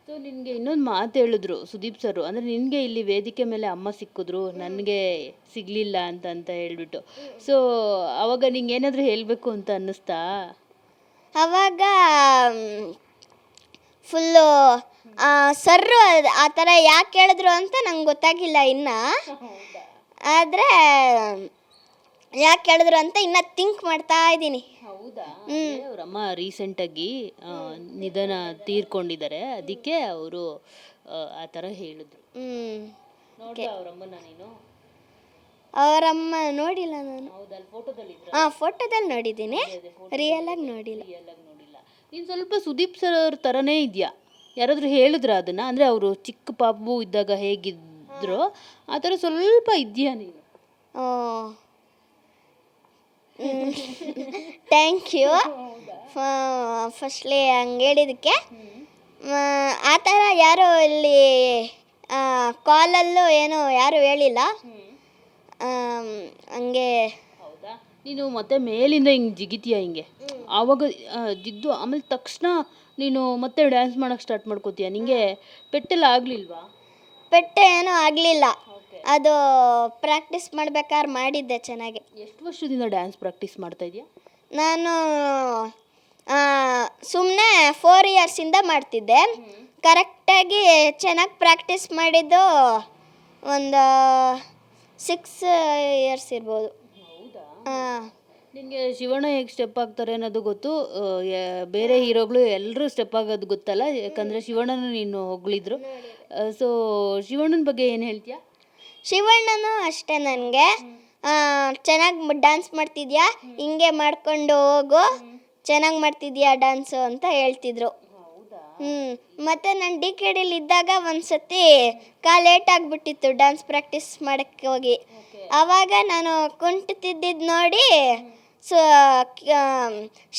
So ನಿನಗೆ ಇನ್ನೊಂದು ಮಾತು ಹೇಳಿದ್ರು ಸುದೀಪ್ ಸರ್, ಅಂದರೆ ನಿನಗೆ ಇಲ್ಲಿ ವೇದಿಕೆ ಮೇಲೆ ಅಮ್ಮ ಸಿಕ್ಕಿದ್ರು, ನನಗೆ ಸಿಗಲಿಲ್ಲ ಅಂತ ಹೇಳ್ಬಿಟ್ಟು. ಸೊ ಅವಾಗ ನಿಂಗೆ ಏನಾದರೂ ಹೇಳಬೇಕು ಅಂತ ಅನ್ನಿಸ್ತಾ? ಅವಾಗ ಫುಲ್ಲು ಸರ್ರು ಆ ಥರ ಯಾಕೆ ಹೇಳಿದ್ರು ಅಂತ ನಂಗೆ ಗೊತ್ತಾಗಿಲ್ಲ ಇನ್ನು. ಆದರೆ ಯಾಕೆ ಹೇಳಿದ್ರು ಅಂತ ಇನ್ನು ಥಿಂಕ್ ಮಾಡ್ತಾ ಇದ್ದೀನಿ. ಹೌದಾ? ಅವರಮ್ಮ ರೀಸೆಂಟಾಗಿ ನಿಧನ ತೀರ್ಕೊಂಡಿದ್ದಾರೆ, ಅದಕ್ಕೆ ಅವರು ಆ ಥರ ಹೇಳಿದ್ರು. ನೋಡ್ದೆ ಅವರಮ್ಮನ ನೀನು? ಅವರಮ್ಮ ನೋಡಿಲ್ಲ ನಾನು. ಹೌದಾ? ಫೋಟೋದಲ್ಲಿ ಫೋಟೋದಲ್ಲಿ ನೋಡಿದ್ದೀನಿ, ರಿಯಲಾಗಿ ನೋಡಿಲ್ಲ. ನೋಡಿಲ್ಲ. ನೀನು ಸ್ವಲ್ಪ ಸುದೀಪ್ ಸರ್ ಅವ್ರ ಥರನೇ ಇದೆಯಾ? ಯಾರಾದರೂ ಹೇಳಿದ್ರ ಅದನ್ನು? ಅಂದರೆ ಅವರು ಚಿಕ್ಕ ಪಾಪು ಇದ್ದಾಗ ಹೇಗಿದ್ರು ಆ ಥರ ಸ್ವಲ್ಪ ಇದೆಯಾ ನೀನು? ಥ್ಯಾಂಕ್ ಯು ಫಸ್ಟ್ಲಿ ಹಂಗೆ ಹೇಳಿದ್ದಕ್ಕೆ. ಆ ಥರ ಯಾರು ಇಲ್ಲಿ ಕಾಲಲ್ಲೂ ಏನೋ ಯಾರು ಹೇಳಿಲ್ಲ. ಹಂಗೆ. ಹೌದಾ? ನೀನು ಮತ್ತೆ ಮೇಲಿಂದ ಹಿಂಗೆ ಜಿಗಿತೀಯ ಹಿಂಗೆ, ಆವಾಗ ಜಿದ್ದು ಆಮೇಲೆ ತಕ್ಷಣ ನೀನು ಮತ್ತೆ ಡ್ಯಾನ್ಸ್ ಮಾಡೋಕ್ಕೆ ಸ್ಟಾರ್ಟ್ ಮಾಡ್ಕೋತೀಯ. ನಿಂಗೆ ಪೆಟ್ಟೆಲ್ಲ ಆಗಲಿಲ್ವಾ? ಪೆಟ್ಟು ಏನೂ ಆಗಲಿಲ್ಲ, ಅದು ಪ್ರಾಕ್ಟೀಸ್ ಮಾಡ್ಬೇಕಾದ್ರೆ ಮಾಡಿದ್ದೆ ಚೆನ್ನಾಗಿ. ಎಷ್ಟು ವರ್ಷದಿಂದ ಡ್ಯಾನ್ಸ್ ಪ್ರಾಕ್ಟೀಸ್ ಮಾಡ್ತಾ ಇದೆಯಾ? ನಾನು ಸುಮ್ಮನೆ 4 ಇಯರ್ಸಿಂದ ಮಾಡ್ತಿದ್ದೆ. ಕರೆಕ್ಟಾಗಿ ಚೆನ್ನಾಗಿ ಪ್ರಾಕ್ಟೀಸ್ ಮಾಡಿದ್ದು ಒಂದು 6 ಇಯರ್ಸ್ ಇರ್ಬೋದು. ಹೌದಾ? ನಿನಗೆ ಶಿವಣ್ಣ ಹೇಗೆ ಸ್ಟೆಪ್ ಆಗ್ತಾರೆ ಅನ್ನೋದು ಗೊತ್ತು, ಬೇರೆ ಹೀರೋಗಳು ಎಲ್ಲರೂ ಸ್ಟೆಪ್ ಆಗೋದು ಗೊತ್ತಲ್ಲ, ಯಾಕಂದರೆ ಶಿವಣ್ಣನ ನೀನು ಹೊಗಳಿದ್ರು. ಸೊ ಶಿವಣ್ಣನ ಬಗ್ಗೆ ಏನು ಹೇಳ್ತೀಯಾ? ಶಿವಣ್ಣನೂ ಅಷ್ಟೇ, ನನಗೆ ಚೆನ್ನಾಗಿ ಡ್ಯಾನ್ಸ್ ಮಾಡ್ತಿದ್ಯಾ, ಹಿಂಗೆ ಮಾಡ್ಕೊಂಡು ಹೋಗು, ಚೆನ್ನಾಗಿ ಮಾಡ್ತಿದ್ಯಾ ಡ್ಯಾನ್ಸು ಅಂತ ಹೇಳ್ತಿದ್ರು. ಮತ್ತು ನಾನು DKDಲಿ ಇದ್ದಾಗ ಒಂದು ಸತಿ ಲೇಟ್ ಆಗಿಬಿಟ್ಟಿತ್ತು ಡ್ಯಾನ್ಸ್ ಪ್ರಾಕ್ಟೀಸ್ ಮಾಡೋಕ್ಕೆ ಹೋಗಿ. ಆವಾಗ ನಾನು ಕುಂಟ್ತಿದ್ದಿದ್ದು ನೋಡಿ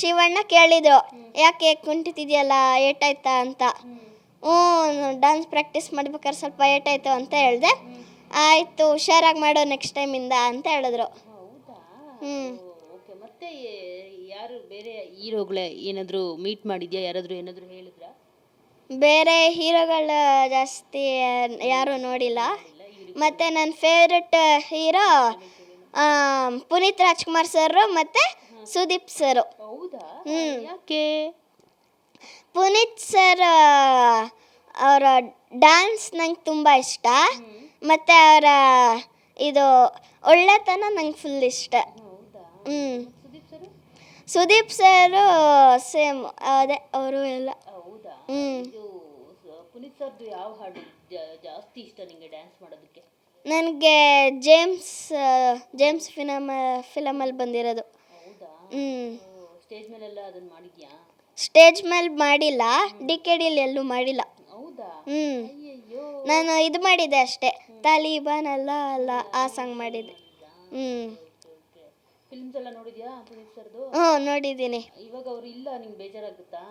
ಶಿವಣ್ಣ ಕೇಳಿದರು, ಯಾಕೆ ಕುಂಟಿತಿದೆಯಲ್ಲ, ಏಟಾಯ್ತಾ ಅಂತ. ಡ್ಯಾನ್ಸ್ ಪ್ರಾಕ್ಟೀಸ್ ಮಾಡ್ಬೇಕಾದ್ರೆ ಸ್ವಲ್ಪ ಏಟಾಯ್ತು ಅಂತ ಹೇಳಿದೆ. ಆಯಿತು, ಹುಷಾರಾಗಿ ಮಾಡೋ ನೆಕ್ಸ್ಟ್ ಟೈಮಿಂದ ಅಂತ ಹೇಳಿದ್ರು. ಮತ್ತೆ ಯಾರು ಬೇರೆ ಹೀರೋಗಳೇ ಏನಾದರೂ ಮೀಟ್ ಮಾಡಿದ್ಯಾ? ಯಾರಾದರೂ ಏನಾದರೂ ಹೇಳಿದ್ರಾ? ಬೇರೆ ಹೀರೋಗಳ ಜಾಸ್ತಿ ಯಾರೂ ನೋಡಿಲ್ಲ. ಮತ್ತು ನನ್ನ favourite hero Puneeth Rajkumar sir ಮತ್ತು ಸುದೀಪ್ ಸರ್. ಹೌದಾ? ಯಾಕೆ? ಪುನೀತ್ ಸರ್ ಅವರ ಡ್ಯಾನ್ಸ್ ನಂಗೆ ತುಂಬ ಇಷ್ಟ, ಮತ್ತು ಅವರ ಇದು ಒಳ್ಳೆತನ ನಂಗೆ ಫುಲ್ ಇಷ್ಟ. ಸುದೀಪ್ ಸರು ಸೇಮ್ ಅದೇ ಅವರು ಎಲ್ಲ. ಹೌದಾ? ಪುನೀತ್ ಸರ್ದು ಯಾವ ಹಾಡು ಜಾಸ್ತಿ ಇಷ್ಟ ನಿಮಗೆ ಡ್ಯಾನ್ಸ್ ಮಾಡೋದಕ್ಕೆ? ನನಗೆ ಜೇಮ್ಸ್ ಫಿಲಮಲ್ಲಿ ಬಂದಿರೋದು. ಹೌದಾ? ಸ್ಟೇಜ್ ಮೇಲೆಲ್ಲ ಅದನ್ನು ಮಾಡಿದ್ಯಾ? ಸ್ಟೇಜ್ ಮೇಲೆ ಮಾಡಿಲ್ಲ, DKDಲಿ ಎಲ್ಲೂ ಮಾಡಿಲ್ಲ. ಹೌದಾ? ನಾನು ಇದು ಮಾಡಿದ್ದೆ ಅಷ್ಟೇ, ತಾಲಿಬಾನ್ ಅಲ್ಲ ಅಲ್ಲ ಆ ಸಾಂಗ್ ಮಾಡಿದ್ದೆ. ಫಿಲ್ಮ್ಸ್ ಎಲ್ಲ ನೋಡಿದ್ಯಾ ಪುನೀತ್ ಸರ್ದು? ನೋಡಿದ್ದೀನಿ. ಇವಾಗ ಅವ್ರು ಇಲ್ಲ, ನಿಂಗೆ ಬೇಜಾರಾಗುತ್ತಾ?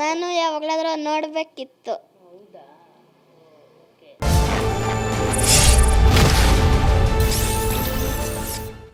ನಾನು ಯಾವಾಗಲಾದ್ರೂ ನೋಡಬೇಕಿತ್ತು.